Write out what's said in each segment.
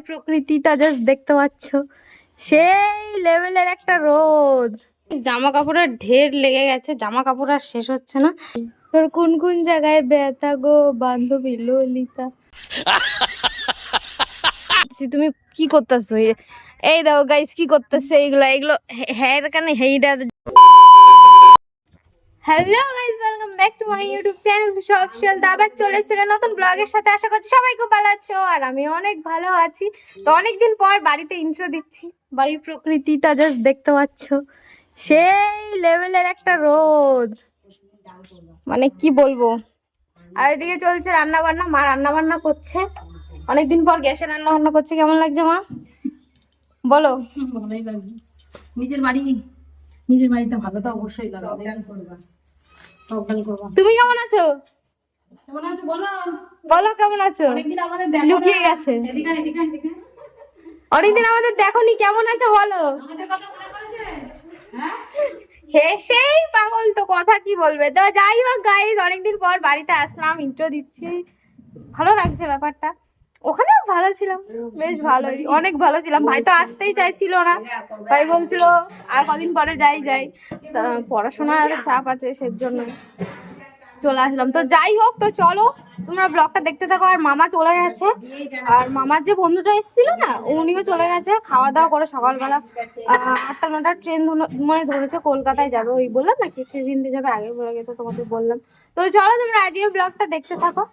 প্রকৃতিটা জাস্ট দেখতে পাচ্ছ, সেই লেভেলের একটা রোদ। জামা কাপড়ের ঢের লেগে গেছে, জামা কাপড় আর শেষ হচ্ছে না। তোর কোন কোন জায়গায় ব্যথা গো বান্ধবী ললিতা? তুমি কি করতেছো? এই দাও গাইস, কি করতেছে এগুলো? এগুলো হেয়ার কানে হেইডা। Hello guys, welcome back to my YouTube channel official দাবার। চলে এসেছে নতুন ব্লগের সাথে। আশা করছি সবাই খুব ভালো আছো আর আমি অনেক ভালো আছি। তো অনেকদিন পর বাড়িতে ইন্ট্রো দিচ্ছি। বাড়ির প্রকৃতিটা জাস্ট দেখতে পাচ্ছ, সেই লেভেলের একটা রোদ, মানে কি বলবো। আর এদিকে চলছে রান্না বান্না, মা রান্না বান্না করছে। অনেকদিন পর গ্যাসে রান্না বান্না করছে। কেমন লাগছে মা বলো? ভালোই লাগবে। নিজের বাড়িতে ভালো তো অবশ্যই লাগবে। তুমি কেমন আছো? কেমন আছো বলো? বলো কেমন আছো? অনেকদিন আমাদের লুকিয়ে গেছে। এদিকে অনেকদিন আমাদের দেখোনি, কেমন আছো বলো? আমাদের কথা মনে পড়েছে? হ্যাঁ, হেসেই পাগল, তো কথা কি বলবে। তো যাই হোক গাইস, অনেকদিন পর বাড়িতে আসলাম, ইন্ট্রো দিচ্ছি। ভালো লাগছে ব্যাপারটা। ওখানেও ভালো ছিলাম, বেশ ভালো, অনেক ভালো ছিলাম। ভাই তো আসতেই চাইছিল না, ভাই বলছিল আর কদিন পরে যাই। তা পড়াশোনার চাপ আছে, সেজন্য চলে আসলাম। তো যাই হোক, তো চলো তোমরা ব্লগটা দেখতে থাকো। আর মামা চলে গেছে, আর মামার যে বন্ধুটা এসেছিল না, উনিও চলে গেছে। খাওয়া দাওয়া করে সকালবেলা 8টা-9টার ট্রেন মানে ধরেছে, কলকাতায় যাবে। ওই বললাম না কি সিভিনতে যাবে, আগে বলে গেছে, তোমাকে বললাম। তো চলো তোমরা আজকের ব্লগটা দেখতে থাকো।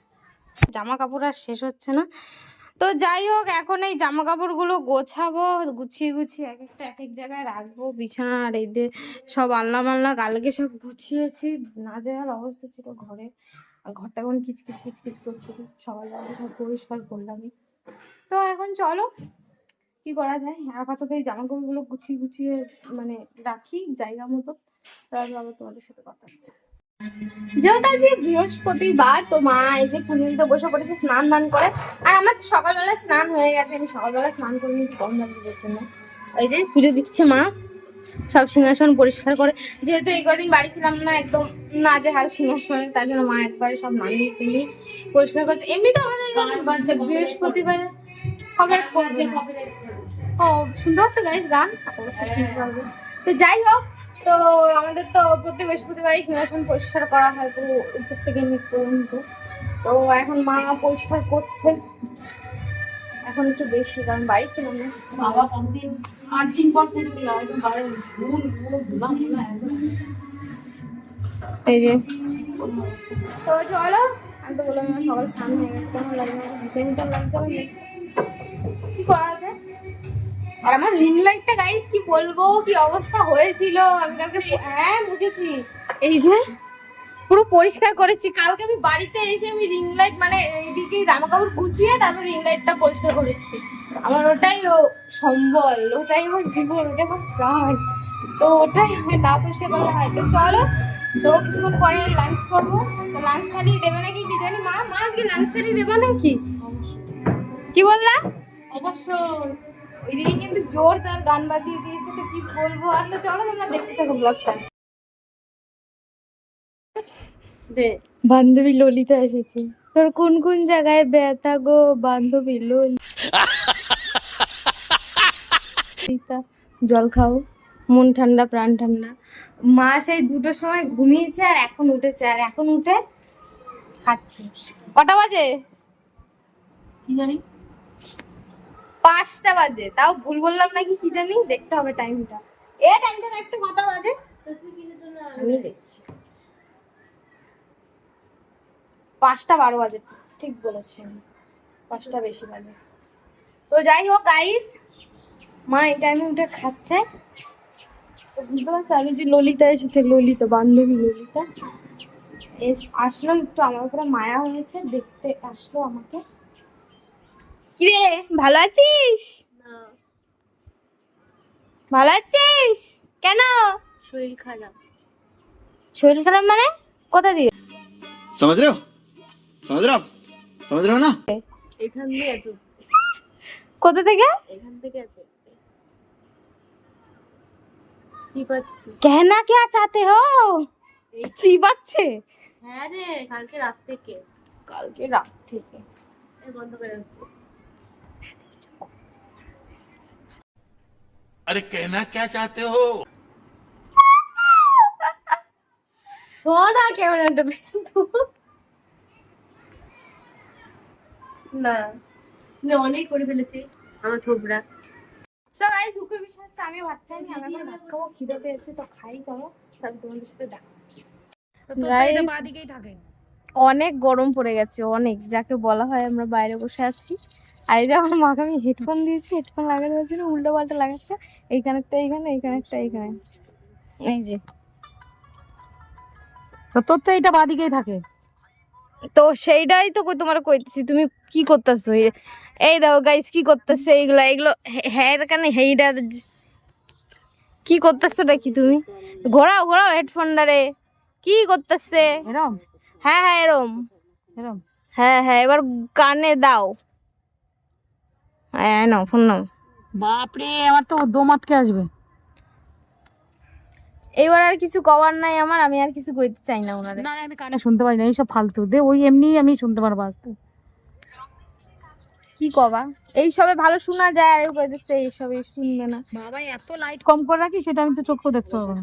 জামা কাপড় আর শেষ হচ্ছে না। তো যাই হোক, এখন এই জামা কাপড়গুলো গোছাবো, গুছিয়ে গুছিয়ে এক একটা এক এক জায়গায় রাখবো। বিছানা আর এই যে সব আলনা মালনা কালকে সব গুছিয়েছি, নাজেহাল অবস্থা ছিল ঘরে। আর ঘরটা এখন কিচকিচ কিচকিচ করছিল, সকালবেলা সব পরিষ্কার করলামই। তো এখন চলো কি করা যায়। আপাতত এই জামা কাপড়গুলো গুছিয়ে গুছিয়ে মানে রাখি জায়গা মতো, তারপর আবার তোমাদের সাথে কথা হচ্ছে। যেহেতু আজকে বৃহস্পতিবার, তো মা এই যে পুজো দিতে বসে পড়েছে স্নান দান করে। আর আমার সকালবেলা স্নান হয়ে গেছে, আমি সকালবেলা স্নান করে নিয়েছি গরম লাগছে জন্য। ওই যে পুজো দিচ্ছে মা, সব সিংহাসন পরিষ্কার করে। যেহেতু এই কদিন বাড়ি ছিলাম না, একদম নাজেহাল সিংহাসনে, তার জন্য মা একবারে সব নামিয়ে টেনে পরিষ্কার করছে। এমনি তো আমাদের বৃহস্পতিবারে কবে ও শুনতে হচ্ছে গাইস গান, অবশ্যই শুনতে পারবে। তো যাই হোক, তো আমাদের তো প্রত্যেক বৃহস্পতিবারই সিংহাসন পরিষ্কার করা হয়, পুরো উপর থেকে নিচ পর্যন্ত। তো এখন মা পরিষ্কার করছে, এখন একটু বেশি, কারণ বাড়ি ছিলাম না। বাবা কতদিন 8 দিন পর পুজো দিলাম, একদম বাড়ি ফুল পুরো ধুলাম একদম। এই যে তো চলো, আমি তো বললাম আমার সকাল স্নান হয়ে গেছে। কেমন লাগছে? কেমিক্যাল লাগছে না? কি করা আছে? আর আমার রিং লাইটটা গাইস কি বলবো, কি অবস্থা হয়েছিল। আমি কালকে মুছেছি, এই যে পুরো পরিষ্কার করেছি। কালকে আমি বাড়িতে এসে আমি রিং লাইট মানে এইদিকে জামা কাপড় গুছিয়ে তারপর রিং লাইটটা পরিষ্কার করেছি। আমার ওটাই সম্বল, ওটাই আমার জীবন, ওটাই আমার প্রাণ। তো ওটাই আমি না পরিষ্কার করলে হয়। তো চলো, তো কিছুক্ষণ পরে লাঞ্চ করবো। তো লাঞ্চ থালি দেবে নাকি কি জানি। মা আজকে লাঞ্চ থালি দেবে নাকি? কি বললা? অবশ্যই। ওইদিকে কিন্তু জোর তার গান বাজিয়ে দিয়েছে, তো কি বলবো আর। তো চলো তোমরা দেখতে থাকো ব্লগটা। বান্ধবী ললিতা এসেছে। তোর কোন কোন জায়গায় ব্যথা গো বান্ধবী ললিতা? জল খাও, মন ঠান্ডা প্রাণ ঠান্ডা। মা সেই 2টোর সময় ঘুমিয়েছে আর এখন উঠেছে, আর এখন উঠে খাচ্ছে। কটা বাজে কি জানি, 5টা বাজে। তাও ভুল বললাম নাকি কি জানি, দেখতে হবে টাইমটা। টাইমটা দেখতে কটা বাজে আমি দেখছি। 5টা 12 বাজে, ঠিক বলেছেন, 5টা বেশি বাজে। তো যাই হোক গাইস, মা এই টাইমে উঠে খাচ্ছে। তো বুঝতে পারছো, আমি যে ললিতা এসেছে, ললিতা বান্ধবী ললিতা আসলো, একটু আমার উপরে মায়া হয়েছে, দেখতে আসলো আমাকে। কিরে ভালো আছিস? ভালো আছিস কেন? শরীর খারাপ। শরীর খারাপ মানে কোথা দিয়ে? समझ रहे हो समझ रहे हो आप समझ रहे हो ना। এখান দিয়ে এত, কোথা থেকে? এখান থেকে এত চিপাচ্ছি। कहना क्या चाहते हो? চিবাচ্ছে? হ্যাঁ রে, কালকে রাত থেকে। কালকে রাত থেকে বন্ধ করে রাখবো। अरे कहना क्या चाहते हो? সোনা কেমন একটা না না অনেক করে ফেলেছিস আমার থোবরা। সো গাইস দুঃখের বিষয় হচ্ছে আমি ভাত খাইনি, আমি এখন ভাত খাবো, খিদে পেয়েছে তো খাই খাবো, তারপর তোমাদের সাথে ডাকছি। তো তোর তো Guys, এটা বাদিকেই থাকে। অনেক গরম পড়ে গেছে, অনেক, যাকে বলা হয় আমরা বাইরে বসে আছি। আর এই যে আমার মাকে আমি হেডফোন দিয়েছি, হেডফোন লাগাতে পারছি না, উল্টো পাল্টা লাগাচ্ছে, এইখানে একটা এইখানে, এইখানে একটা এইখানে, এই যে। তো তোর তো এটা বাদিকেই থাকে। তো সেইটাই তো তোমার কইতেছি, তুমি কি করতেছো? এই দাও গাইস, কি করতেছে এইগুলো, এগুলো হেয়ার কানে হেইডা কি করতেছো দেখি তুমি? ঘোরাও ঘোরাও হেডফোনটারে, কি করতেছে? এরম হ্যাঁ হ্যাঁ এরম, এরম হ্যাঁ হ্যাঁ এবার কানে দাও, হ্যাঁ নাও ফোন নাও। বাপরে আমার তো দম আটকে আসবে। এবার আর কিছু কবার নাই আমার, আমি আর কিছু কইতে চাই না ওনারে। না না আমি কানে শুনতে পারি না এইসব ফালতু দে, ওই এমনি আমি শুনতে পারবো আস্তে। কি কবা, এই সবে ভালো শোনা যায়, আর কইতেছে এই সবে শুনবে না। বাবা এত লাইট কম করে রাখি, সেটা আমি তো চোখেও দেখতে পারবো না।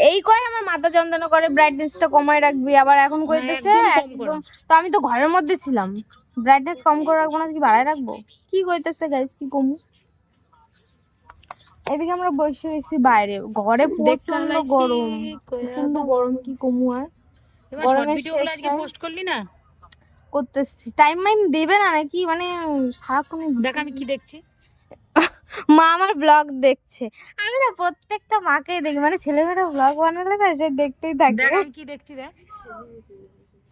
এই কয় আমার মাথা যন্ত্রণা করে, ব্রাইটনেসটা কমায় রাখবি, আবার এখন কইতেছে একদম কম করো। একদম। তো আমি তো ঘরের মধ্যে ছিলাম, ব্রাইটনেস কম করে রাখবো না কি বাড়ায় রাখবো? কি কইতেছে গাইস, কি কমু? এদিকে আমরা বসে রয়েছি বাইরে, ঘরে প্রচন্ড গরম, প্রচন্ড গরম, কি কমু আর? এবার শর্ট গরমের ভিডিওগুলো শেষ আজকে নাই। পোস্ট করলি না? করতেছি, টাইম মাইম দেবে না নাকি, মানে সারাক্ষণ দেখ আমি কি দেখছি। মা আমার ব্লগ দেখছে। আমি না প্রত্যেকটা মাকেই দেখি, মানে ছেলেমেয়েরা ব্লগ বানালে না সে দেখতেই থাকে, দেখ আমি কি দেখছি দেখ।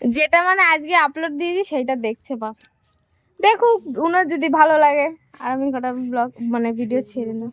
যেটা মানে আজকে আপলোড দিয়েছি সেইটা দেখছে বাপ। দেখুক, উনার যদি ভালো লাগে আর আমি কটা ব্লগ মানে ভিডিও ছেড়ে না।